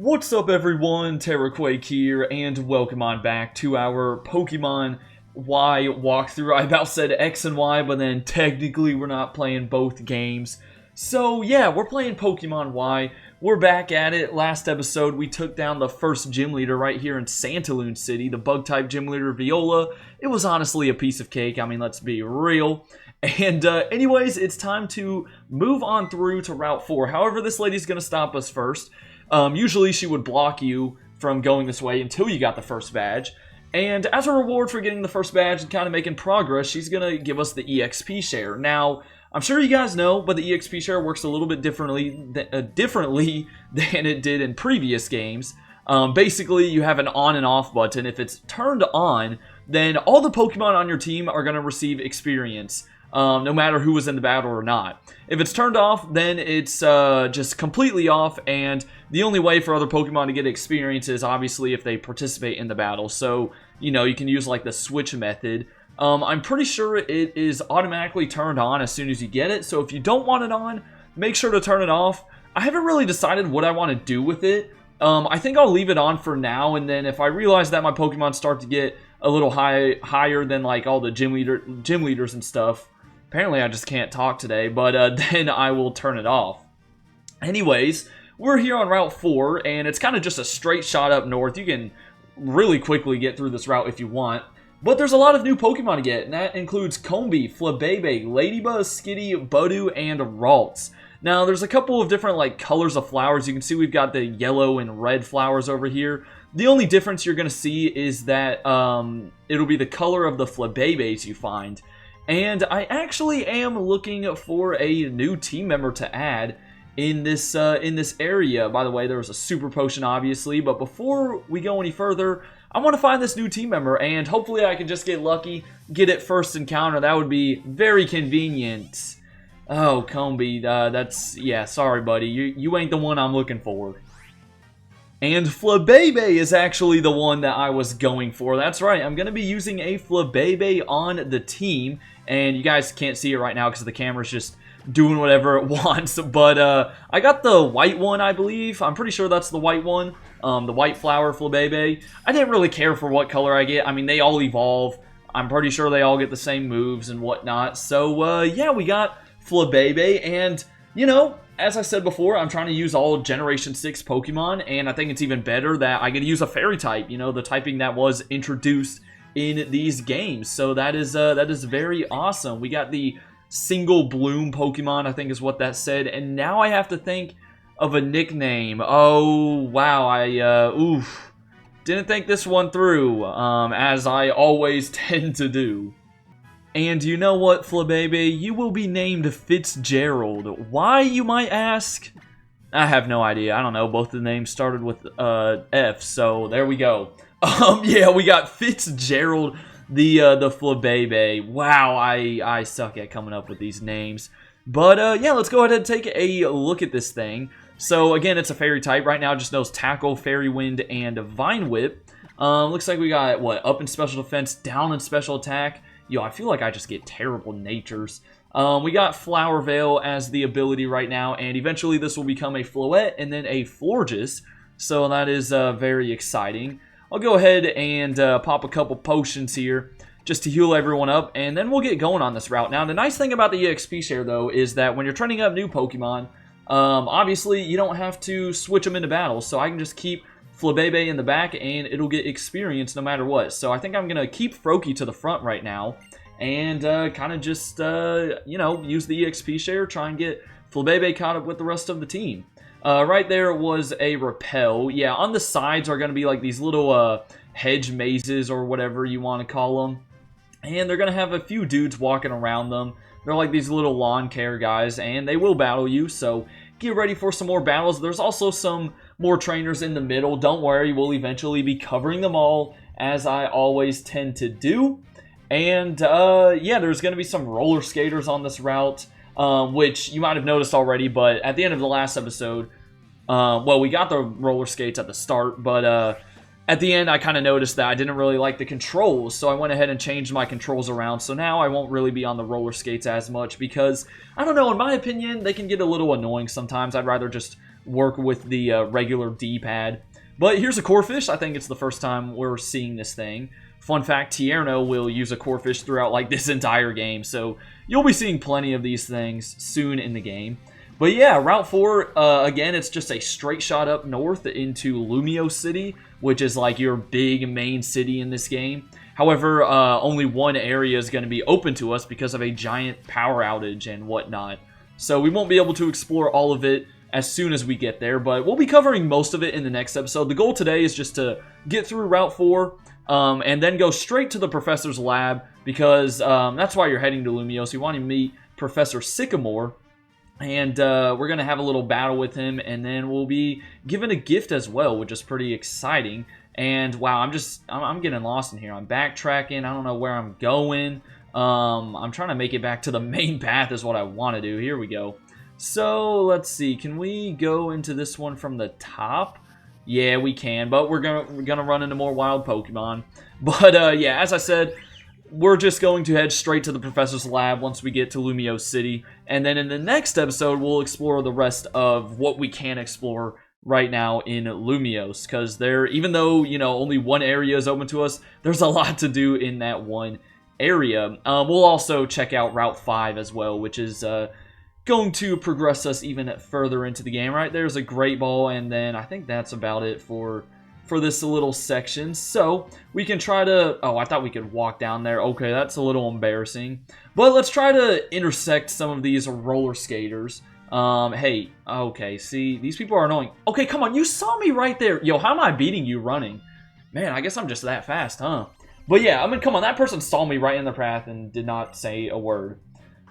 What's up everyone, TerraQuake here, and welcome on back to our Pokemon Y walkthrough. I about said X and Y, but then technically we're not playing both games. So yeah, we're playing Pokemon Y. We're back at it. Last episode we took down the first gym leader right here in Santaloon City, the bug-type gym leader Viola. It was honestly a piece of cake, I mean let's be real. And anyways, it's time to move on through to Route 4. However, this lady's going to stop us first. Usually she would block you from going this way until you got the first badge. And as a reward for getting the first badge and kind of making progress, she's going to give us the EXP share. Now, I'm sure you guys know, but the EXP share works a little bit differently than it did in previous games. Basically, you have an on and off button. If it's turned on, then all the Pokemon on your team are going to receive experience. No matter who was in the battle or not. If it's turned off, then it's just completely off, and the only way for other Pokemon to get experience is obviously if they participate in the battle. So, you know, you can use like the switch method. I'm pretty sure it is automatically turned on as soon as you get it, so if you don't want it on, make sure to turn it off. I haven't really decided what I want to do with it. I think I'll leave it on for now, and then if I realize that my Pokemon start to get a little higher than like all the gym leaders and stuff, apparently I just can't talk today, but then I will turn it off. Anyways, we're here on Route 4, and it's kind of just a straight shot up north. You can really quickly get through this route if you want. But there's a lot of new Pokemon to get, and that includes Combee, Flabebe, Ladybuzz, Skitty, Budew, and Ralts. Now, there's a couple of different like colors of flowers. You can see we've got the yellow and red flowers over here. The only difference you're going to see is that it'll be the color of the Flabebes you find. And I actually am looking for a new team member to add in this area. By the way, there was a super potion, obviously. But before we go any further, I want to find this new team member. And hopefully I can just get lucky, get it first encounter. That would be very convenient. Oh, Combee, yeah, sorry, buddy. You ain't the one I'm looking for. And Flabebe is actually the one that I was going for. That's right, I'm going to be using a Flabebe on the team. And you guys can't see it right now because the camera's just doing whatever it wants. But I got the white one, I believe. I'm pretty sure that's the white one. The white flower Flabebe. I didn't really care for what color I get. I mean, they all evolve. I'm pretty sure they all get the same moves and whatnot. So, yeah, we got Flabebe. And, you know, as I said before, I'm trying to use all Generation 6 Pokemon. And I think it's even better that I get to use a Fairy type. You know, the typing that was introduced in these games. So that is very awesome. We got the single bloom Pokemon, I think is what that said. And now I have to think of a nickname. Oh, wow. I didn't think this one through, as I always tend to do. And you know what, Flabebe? You will be named Fitzgerald. Why, you might ask? I have no idea. I don't know. Both the names started with F, so there we go. Yeah, we got Fitzgerald, the Flabebe. Wow, I suck at coming up with these names. But, yeah, let's go ahead and take a look at this thing. So, again, it's a Fairy type. Right now, it just knows Tackle, Fairy Wind, and Vine Whip. Looks like we got, what, up in Special Defense, down in Special Attack. Yo, I feel like I just get terrible natures. We got Flower Veil as the ability right now, and eventually this will become a Floette and then a Florges. So, that is very exciting. I'll go ahead and pop a couple potions here just to heal everyone up, and then we'll get going on this route. Now, the nice thing about the EXP share, though, is that when you're training up new Pokemon, obviously, you don't have to switch them into battle, so I can just keep Flabebe in the back, and it'll get experience no matter what. So I think I'm going to keep Froakie to the front right now, and kind of just, you know, use the EXP share, try and get Flabebe caught up with the rest of the team. Right there was a Repel. Yeah, on the sides are going to be like these little hedge mazes or whatever you want to call them. And they're going to have a few dudes walking around them. They're like these little lawn care guys, and they will battle you, so get ready for some more battles. There's also some more trainers in the middle. Don't worry, we'll eventually be covering them all, as I always tend to do. And, yeah, there's going to be some roller skaters on this route. Which you might have noticed already, but at the end of the last episode, well, we got the roller skates at the start, but at the end I kind of noticed that I didn't really like the controls, so I went ahead and changed my controls around, so now I won't really be on the roller skates as much, because, I don't know, in my opinion, they can get a little annoying sometimes. I'd rather just work with the regular D-pad. But here's a Corphish. I think it's the first time we're seeing this thing. Fun fact, Tierno will use a Corphish throughout like this entire game, so you'll be seeing plenty of these things soon in the game. But yeah, Route 4, again, it's just a straight shot up north into Lumio City, which is like your big main city in this game. However, only one area is going to be open to us because of a giant power outage and whatnot. So we won't be able to explore all of it as soon as we get there, but we'll be covering most of it in the next episode. The goal today is just to get through Route 4, and then go straight to the Professor's lab, because that's why you're heading to Lumio. So you want to meet Professor Sycamore, and we're going to have a little battle with him, and then we'll be given a gift as well, which is pretty exciting. And wow, I'm getting lost in here. I'm backtracking. I don't know where I'm going. I'm trying to make it back to the main path is what I want to do. Here we go. So let's see. Can we go into this one from the top? Yeah, we can, but we're gonna run into more wild Pokemon. But yeah, as I said, we're just going to head straight to the Professor's lab once we get to Lumio City, and then in the next episode, we'll explore the rest of what we can explore right now in Lumios, because there, even though, you know, only one area is open to us, there's a lot to do in that one area. We'll also check out Route 5 as well, which is going to progress us even further into the game. Right there's a Great Ball, and then I think that's about it for this little section. So we can try to, oh, I thought we could walk down there. Okay, that's a little embarrassing, but let's try to intersect some of these roller skaters. Hey, okay, see, these people are annoying. Okay, come on, you saw me right there. Yo, how am I beating you running? Man, I guess I'm just that fast, huh? But yeah, I mean, come on, that person saw me right in the path and did not say a word.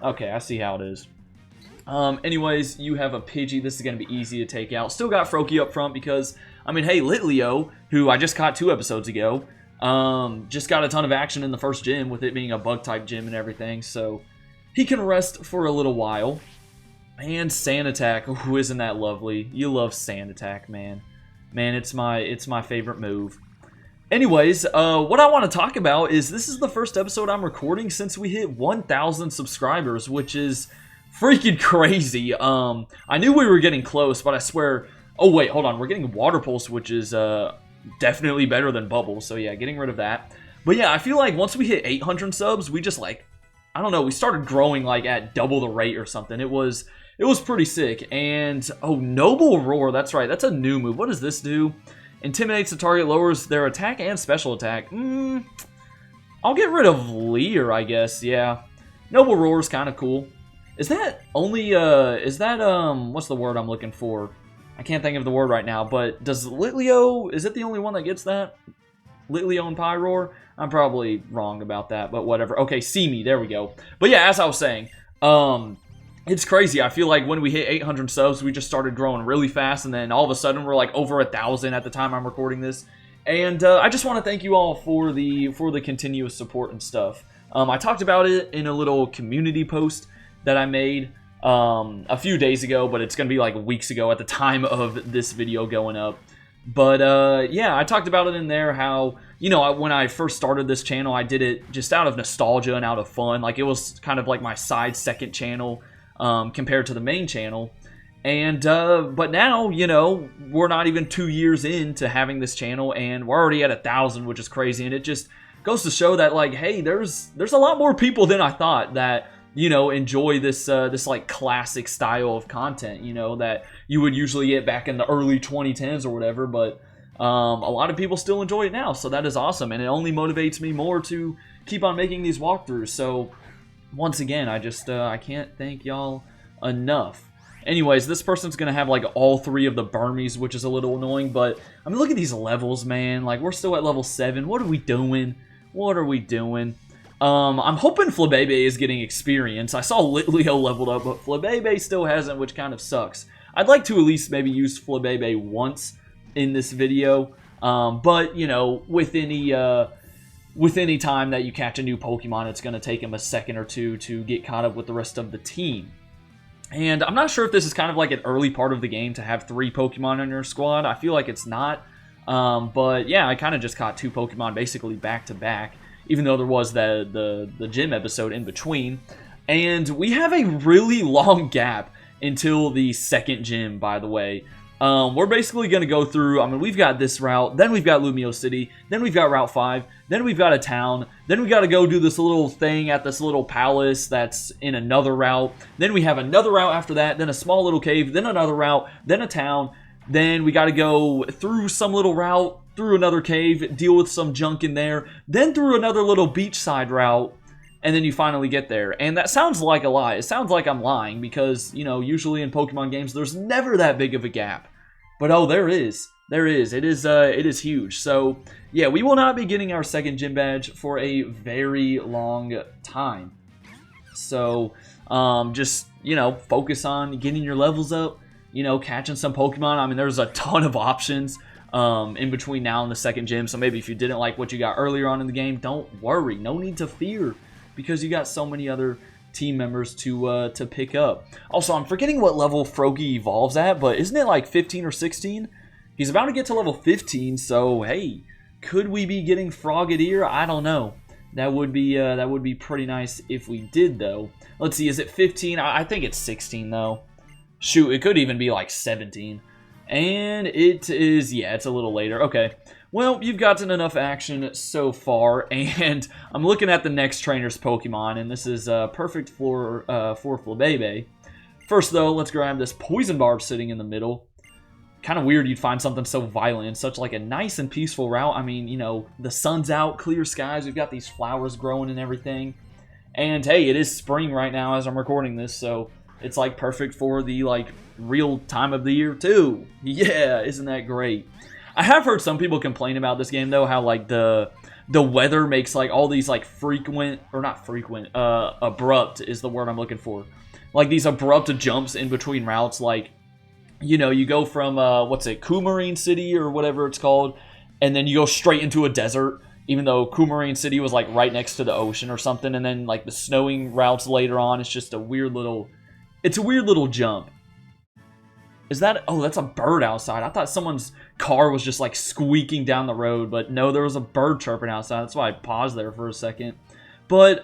Okay, I see how it is. Anyways, you have a Pidgey. This is going to be easy to take out. Still got Froakie up front because, I mean, hey, Litleo, who I just caught 2 episodes ago, just got a ton of action in the first gym with it being a bug-type gym and everything, so he can rest for a little while. And Sand Attack. Oh, isn't that lovely? You love Sand Attack, man. Man, it's my favorite move. Anyways, what I want to talk about is this is the first episode I'm recording since we hit 1,000 subscribers, which is freaking crazy. I knew we were getting close, but I swear... Oh, wait, hold on. We're getting Water Pulse, which is definitely better than Bubble. So, yeah, getting rid of that. But, yeah, I feel like once we hit 800 subs, we just, like... I don't know. We started growing, like, at double the rate or something. It was pretty sick. And, oh, Noble Roar. That's right. That's a new move. What does this do? Intimidates the target, lowers their attack and special attack. I'll get rid of Leer, I guess. Yeah. Noble Roar is kind of cool. Is that only, what's the word I'm looking for? I can't think of the word right now, but does Litleo, is it the only one that gets that? Litleo and Pyroar? I'm probably wrong about that, but whatever. Okay, See Me, there we go. But yeah, as I was saying, it's crazy. I feel like when we hit 800 subs, we just started growing really fast, and then all of a sudden we're like over 1,000 at the time I'm recording this. And I just want to thank you all for the continuous support and stuff. I talked about it in a little community post that I made a few days ago, but it's going to be like weeks ago at the time of this video going up. But yeah, I talked about it in there how, you know, when I first started this channel, I did it just out of nostalgia and out of fun. Like, it was kind of like my side second channel compared to the main channel. And but now, you know, we're not even 2 years into having this channel, and we're already at 1,000, which is crazy. And it just goes to show that, like, hey, there's a lot more people than I thought that, you know, enjoy this this like classic style of content, you know, that you would usually get back in the early 2010s or whatever. But a lot of people still enjoy it now, so that is awesome, and it only motivates me more to keep on making these walkthroughs. So once again, I can't thank y'all enough. Anyways, this person's gonna have like all 3 of the Burmies, which is a little annoying, but I mean, look at these levels, man. Like, we're still at level 7. What are we doing? What are we doing? I'm hoping Flabebe is getting experience. I saw Litleo leveled up, but Flabebe still hasn't, which kind of sucks. I'd like to at least maybe use Flabebe once in this video, but, you know, with any time that you catch a new Pokemon, it's going to take him a second or two to get caught up with the rest of the team. And I'm not sure if this is kind of like an early part of the game to have 3 Pokemon in your squad. I feel like it's not, but yeah, I kind of just caught 2 Pokemon basically back to back, even though there was the gym episode in between. And we have a really long gap until the second gym, by the way. We're basically going to go through, I mean, we've got this route, then we've got Lumio City, then we've got Route 5, then we've got a town, then we got to go do this little thing at this little palace that's in another route, then we have another route after that, then a small little cave, then another route, then a town, then we got to go through some little route, through another cave, deal with some junk in there, then through another little beachside route, and then you finally get there. And that sounds like a lie. It sounds like I'm lying because, you know, usually in Pokemon games, there's never that big of a gap. But oh, there is. There is. It is huge. So, yeah, we will not be getting our second gym badge for a very long time. So, just, you know, focus on getting your levels up, you know, catching some Pokemon. I mean, there's a ton of options in between now and the second gym. So maybe if you didn't like what you got earlier on in the game, don't worry. No need to fear because you got so many other team members to pick up. Also, I'm forgetting what level Froakie evolves at, but isn't it like 15 or 16? He's about to get to level 15, so hey, could we be getting Frogadier? I don't know. That would be pretty nice if we did, though. Let's see, is it 15? I think it's 16, though. Shoot, it could even be like 17. And it is, yeah, it's a little later. Okay. Well, you've gotten enough action so far, and I'm looking at the next trainer's Pokemon, and this is perfect for Flabebe. First, though, let's grab this Poison Barb sitting in the middle. Kind of weird you'd find something so violent in such like a nice and peaceful route. I mean, you know, the sun's out, clear skies, we've got these flowers growing and everything. And hey, it is spring right now as I'm recording this, so it's like perfect for the like real time of the year too. Yeah, isn't that great? I have heard some people complain about this game though, how like the weather makes like all these like abrupt is the word I'm looking for. Like these abrupt jumps in between routes, like, you know, you go from Coumarine City or whatever it's called, and then you go straight into a desert, even though Coumarine City was like right next to the ocean or something, and then like the snowing routes later on, it's just a weird little jump. Is that... Oh, that's a bird outside. I thought someone's car was just, like, squeaking down the road. But no, there was a bird chirping outside. That's why I paused there for a second. But,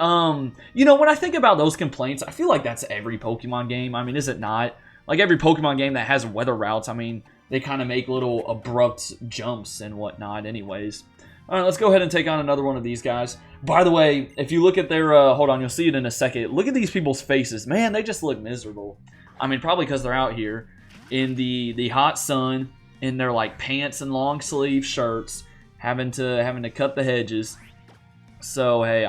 you know, when I think about those complaints, I feel like that's every Pokemon game. I mean, is it not? Like, every Pokemon game that has weather routes, I mean, they kind of make little abrupt jumps and whatnot anyways. All right, let's go ahead and take on another one of these guys. By the way, if you look at their... hold on, you'll see it in a second. Look at these people's faces. Man, they just look miserable. I mean, probably because they're out here in the hot sun, in their like pants and long sleeve shirts, having to cut the hedges. So hey,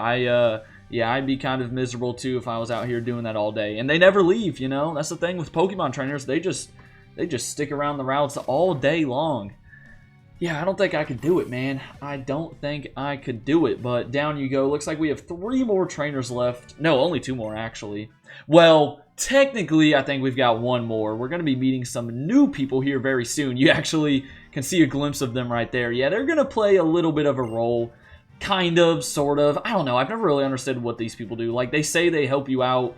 yeah, I'd be kind of miserable too if I was out here doing that all day. And they never leave, you know. That's the thing with Pokemon trainers. They just stick around the routes all day long. Yeah, I don't think I could do it, man. I don't think I could do it. But down you go. Looks like we have 3 more trainers left. No, only 2 more actually. Well, technically, I think we've got 1 more. We're going to be meeting some new people here very soon. You actually can see a glimpse of them right there. Yeah, they're going to play a little bit of a role. Kind of, sort of. I don't know. I've never really understood what these people do. Like, they say they help you out.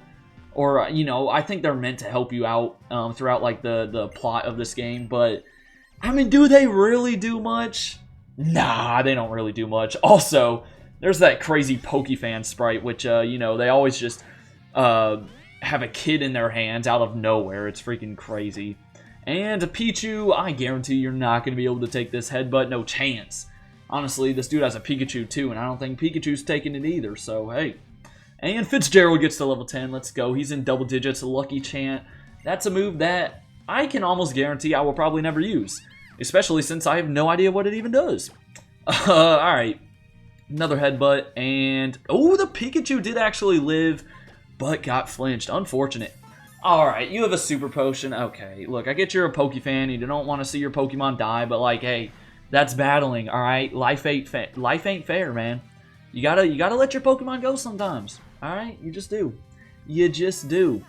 Or, you know, I think they're meant to help you out throughout, like, the plot of this game. But, I mean, do they really do much? Nah, they don't really do much. Also, there's that crazy Pokefan sprite, which, you know, they always just... have a kid in their hands out of nowhere. It's freaking crazy. And Pichu, I guarantee you're not going to be able to take this headbutt. No chance. Honestly, this dude has a Pikachu too, and I don't think Pikachu's taking it either, so hey. And Fitzgerald gets to level 10. Let's go. He's in double digits. Lucky Chant. That's a move that I can almost guarantee I will probably never use, especially since I have no idea what it even does. Alright. Another headbutt, and... Oh, the Pikachu did actually live, but got flinched. Unfortunate. Alright, you have a super potion. Okay, look, I get you're a Pokefan. You don't want to see your Pokemon die, but like, hey, that's battling, alright? Life ain't fair, man. You gotta let your Pokemon go sometimes. Alright? You just do. You just do.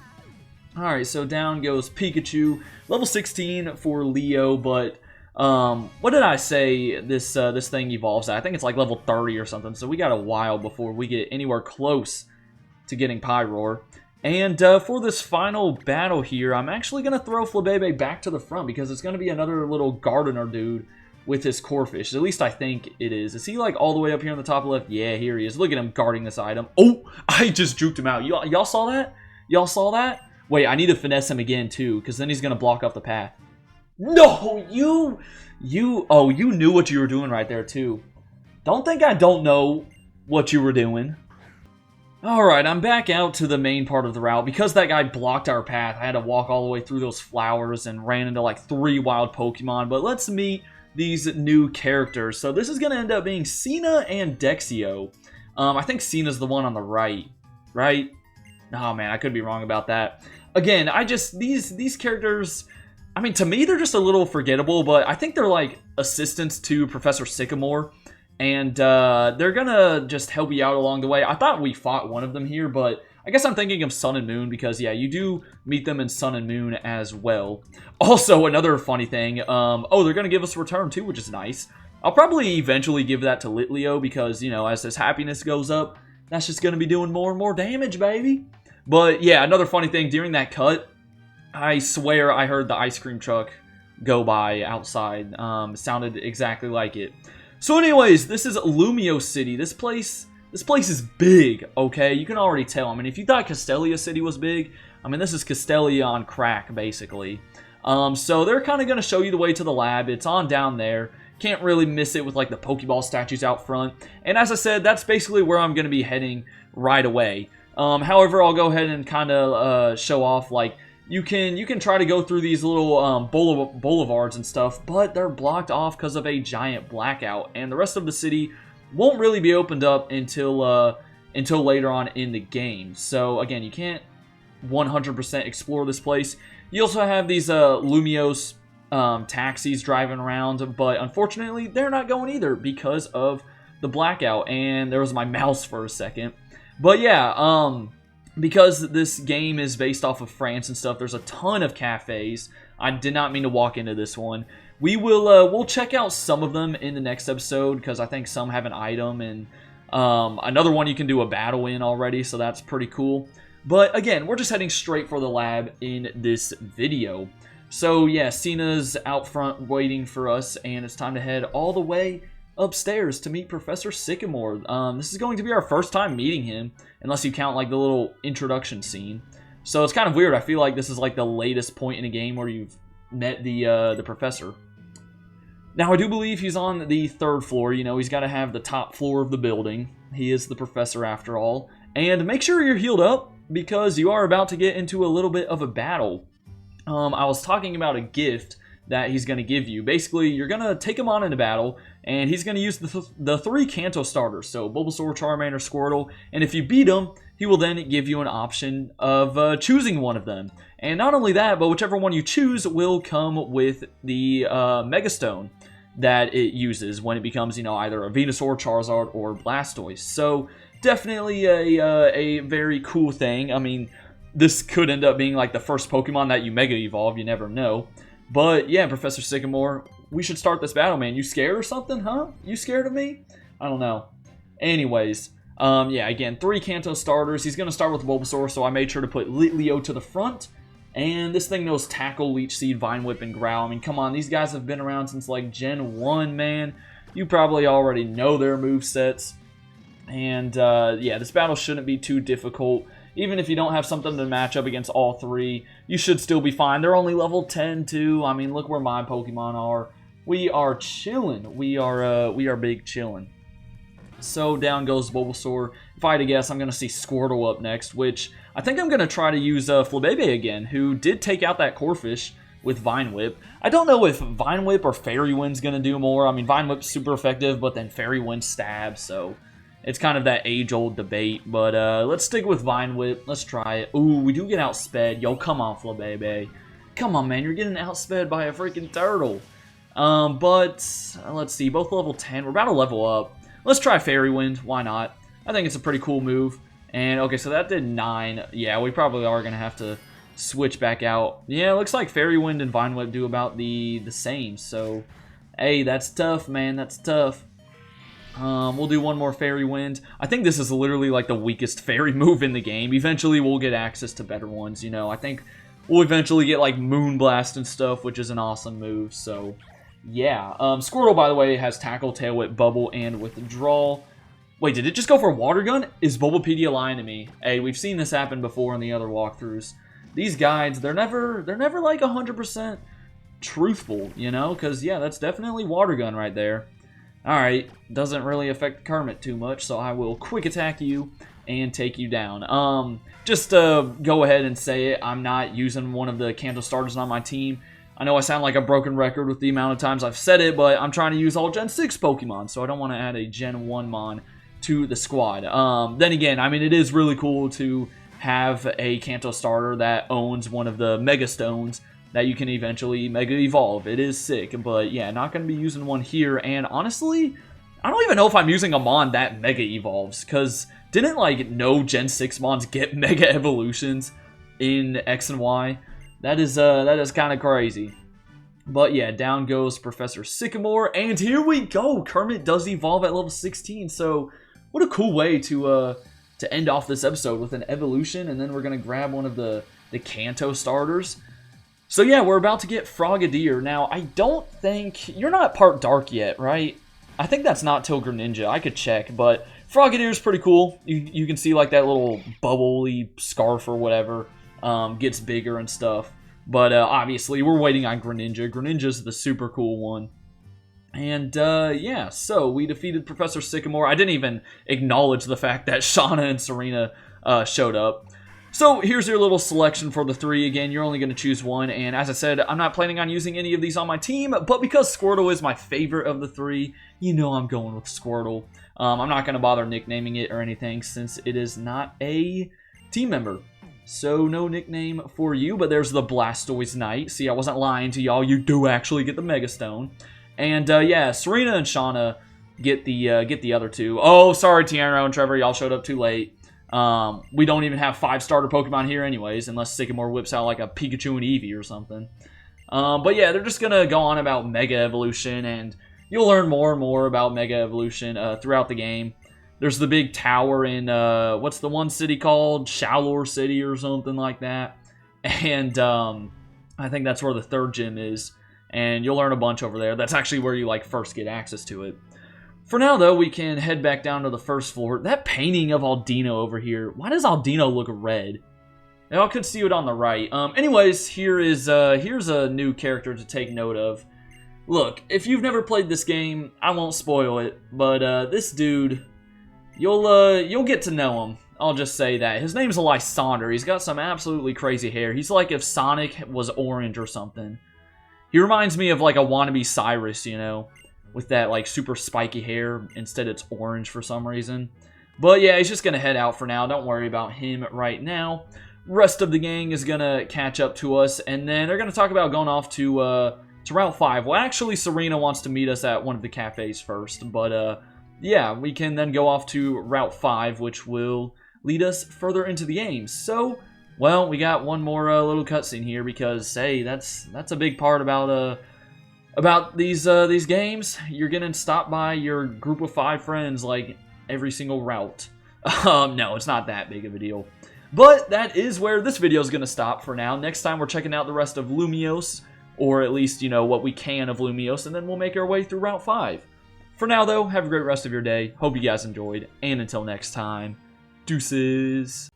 Alright, so down goes Pikachu. Level 16 for Leo, but what did I say this thing evolves at? I think it's like level 30 or something, so we got a while before we get anywhere close to getting Pyroar. And for this final battle here, I'm actually going to throw Flabebe back to the front because it's going to be another little gardener dude with his Corphish. At least I think it is. Is he like all the way up here on the top left? Yeah, here he is. Look at him guarding this item. Oh, I just juked him out. Y'all saw that? Y'all saw that? Wait, I need to finesse him again too because then he's going to block off the path. No, oh, you knew what you were doing right there, too. Don't think I don't know what you were doing. Alright, I'm back out to the main part of the route. Because that guy blocked our path, I had to walk all the way through those flowers and ran into like 3 wild Pokemon. But let's meet these new characters. So this is going to end up being Cena and Dexio. I think Cena's the one on the right, right? Oh man, I could be wrong about that. Again, these characters, I mean, to me, they're just a little forgettable, but I think they're like assistants to Professor Sycamore. And they're gonna just help you out along the way. I thought we fought one of them here, but I guess I'm thinking of Sun and Moon because, yeah, you do meet them in Sun and Moon as well. Also, another funny thing, oh, they're gonna give us a return too, which is nice. I'll probably eventually give that to Litleo because, you know, as his happiness goes up, that's just gonna be doing more and more damage, baby. But, yeah, another funny thing, during that cut, I swear I heard the ice cream truck go by outside. It sounded exactly like it. So anyways, this is Lumio City. This place is big, okay? You can already tell. I mean, if you thought Castelia City was big, I mean, this is Castelia on crack, basically. So they're kind of going to show you the way to the lab. It's on down there. Can't really miss it with, like, the Pokeball statues out front. And as I said, that's basically where I'm going to be heading right away. However, I'll go ahead and kind of show off, like, you can try to go through these little boulevards and stuff, but they're blocked off because of a giant blackout, and the rest of the city won't really be opened up until later on in the game. So again, you can't 100% explore this place. You also have these Lumios taxis driving around, but unfortunately they're not going either because of the blackout. And there was my mouse for a second, but yeah, because this game is based off of France and stuff, there's a ton of cafes. I did not mean to walk into this one. We'll check out some of them in the next episode because I think some have an item, and another one you can do a battle in already, so that's pretty cool. But again, we're just heading straight for the lab in this video. So yeah, Cena's out front waiting for us, and it's time to head all the way upstairs to meet Professor Sycamore. This is going to be our first time meeting him, unless you count like the little introduction scene. So it's kind of weird. I feel like this is like the latest point in a game where you've met the professor. Now I do believe he's on the 3rd floor. You know, he's got to have the top floor of the building. He is the professor after all. And make sure you're healed up because you are about to get into a little bit of a battle. I was talking about a gift that he's going to give you. Basically, you're going to take him on in a battle, and he's going to use the 3 Kanto starters, so Bulbasaur, Charmander, Squirtle, and if you beat him, he will then give you an option of choosing one of them. And not only that, but whichever one you choose will come with the Mega Stone that it uses when it becomes, you know, either a Venusaur, Charizard, or Blastoise. So, definitely a very cool thing. I mean, this could end up being like the first Pokemon that you Mega Evolve, you never know. But yeah, Professor Sycamore, we should start this battle, man. You scared or something, huh? You scared of me? I don't know. Anyways, yeah, again, 3 Kanto starters. He's going to start with Bulbasaur, so I made sure to put Litleo to the front. And this thing knows Tackle, Leech Seed, Vine Whip, and Growl. I mean, come on, these guys have been around since like Gen 1, man. You probably already know their movesets. And yeah, this battle shouldn't be too difficult. Even if you don't have something to match up against all 3, you should still be fine. They're only level 10 too. I mean, look where my Pokemon are. We are chilling. We are big chilling. So down goes Bulbasaur. If I had to guess, I'm going to see Squirtle up next, which I think I'm going to try to use Flabebe again, who did take out that Corphish with Vine Whip. I don't know if Vine Whip or Fairy Wind's going to do more. I mean, Vine Whip's super effective, but then Fairy Wind stabs, so it's kind of that age-old debate, but let's stick with Vine Whip. Let's try it. Ooh, we do get outsped. Yo, come on, Flabebe. Come on, man. You're getting outsped by a freaking turtle. But let's see. Both level 10. We're about to level up. Let's try Fairy Wind. Why not? I think it's a pretty cool move. And, okay, so that did 9. Yeah, we probably are going to have to switch back out. Yeah, it looks like Fairy Wind and Vine Whip do about the same. So, hey, that's tough, man. That's tough. We'll do one more Fairy Wind. I think this is literally like the weakest fairy move in the game. Eventually we'll get access to better ones, you know. I think we'll eventually get like Moonblast and stuff, which is an awesome move. So, yeah. Squirtle, by the way, has Tackle, Tail Whip, Bubble, and Withdrawal. Wait, did it just go for Water Gun? Is Bulbapedia lying to me? Hey, we've seen this happen before in the other walkthroughs. These guides, they're never like 100% truthful, you know? Because, yeah, that's definitely water gun right there. Alright, doesn't really affect Kermit too much, so I will quick attack you and take you down. Just to go ahead and say it, I'm not using one of the Kanto starters on my team. I know I sound like a broken record with the amount of times I've said it, but I'm trying to use all Gen 6 Pokemon, so I don't want to add a Gen 1 Mon to the squad. Then again, I mean, it is really cool to have a Kanto starter that owns one of the Mega Stones that you can eventually Mega Evolve. It is sick, but yeah, not going to be using one here, and honestly, I don't even know if I'm using a Mon that Mega Evolves, because didn't, like, no Gen 6 Mons get Mega Evolutions in X and Y? That is kind of crazy. But yeah, down goes Professor Sycamore, and here we go! Kermit does evolve at level 16, so what a cool way to end off this episode with an evolution, and then we're going to grab one of the Kanto starters. So yeah, we're about to get Frogadier. Now, I don't think... You're not part Dark yet, right? I think that's not till Greninja. I could check, but Frogadier's pretty cool. You can see like that little bubbly scarf or whatever gets bigger and stuff. But obviously, we're waiting on Greninja. Greninja's the super cool one. And yeah, so we defeated Professor Sycamore. I didn't even acknowledge the fact that Shauna and Serena showed up. So here's your little selection for the 3. Again, you're only going to choose one, and as I said, I'm not planning on using any of these on my team, but because Squirtle is my favorite of the 3, you know I'm going with Squirtle. I'm not going to bother nicknaming it or anything since it is not a team member. So no nickname for you, but there's the Blastoise Knight. See, I wasn't lying to y'all. You do actually get the Mega Stone. And yeah, Serena and Shauna get the other 2. Oh, sorry, Tiano and Trevor, y'all showed up too late. We don't even have 5 starter Pokemon here anyways, unless Sycamore whips out like a Pikachu and Eevee or something. But yeah, they're just gonna go on about Mega Evolution, and you'll learn more and more about Mega Evolution throughout the game. There's the big tower in, what's the one city called? Shalour City or something like that. And I think that's where the 3rd gym is. And you'll learn a bunch over there. That's actually where you like first get access to it. For now, though, we can head back down to the 1st floor. That painting of Aldino over here, why does Aldino look red? Y'all could see it on the right. Anyways, here's a new character to take note of. Look, if you've never played this game, I won't spoil it, but this dude, you'll get to know him. I'll just say that. His name's Lysandre. He's got some absolutely crazy hair. He's like if Sonic was orange or something. He reminds me of like a wannabe Cyrus, you know, with that like super spiky hair. Instead it's orange for some reason. But yeah, he's just going to head out for now. Don't worry about him right now. Rest of the gang is going to catch up to us, and then they're going to talk about going off to Route 5. Well, actually, Serena wants to meet us at one of the cafes first, but yeah, we can then go off to Route 5, which will lead us further into the game. So, well, we got one more little cutscene here because, hey, that's a big part about these games. You're getting stopped by your group of 5 friends like every single route. No, it's not that big of a deal. But that is where this video is going to stop for now. Next time we're checking out the rest of Lumiose, or at least, you know, what we can of Lumiose, and then we'll make our way through Route 5. For now, though, have a great rest of your day. Hope you guys enjoyed, and until next time, deuces.